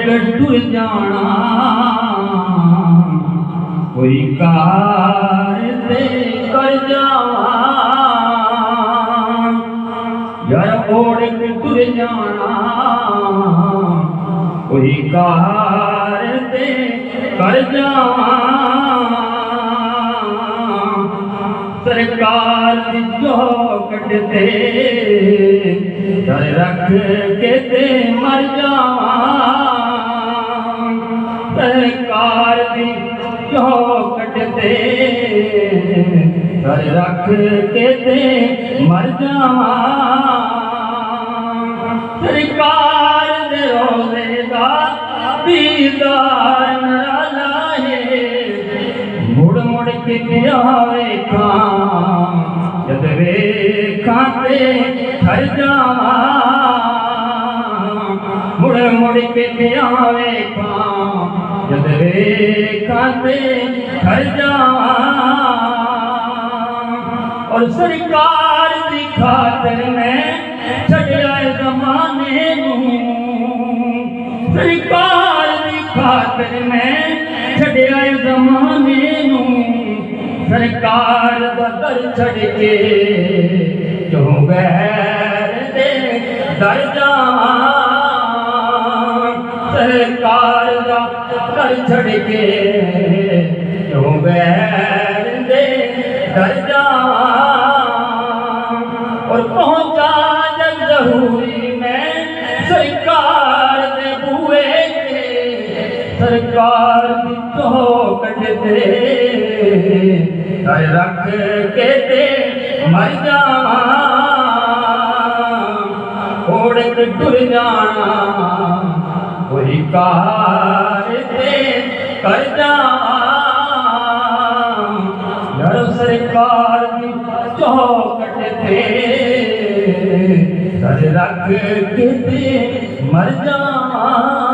टुर जाना कोई कार दे कर जावा यार ओढ़ के टुर जाना कोई कार दे कर जावा सरकार दी चौखट ते सर रख के ते मर जावा सरकार दी चौखट ते सर रख के ते मर जावा सरकार दे रोज़े दा दीदार नराला है मुड़ मुड़ के पिया वेखां जद वेखां ते थर जावां मुड़ मुड़ के पिया वेखां जद वेखां ते थर जावां और सरकार दी खातर मैं छड्या ज़माने नूं सरकार दी खातर मैं छड्या ज़माने नूं सरकार दा दर छड़ के जो गैर दे दर जावां सरकार दा दर छड़ के जो गैर दे दर जावां और पहुंचा जग ज़हूरी में सरकार दे बूहे सरकार दी चौखट ते सर रख के ते मर जावां ओढ़ के टुर जाना कोई कार ते कर जावां यार सरकार दी चौखट ते सर रख के ते मर जावां।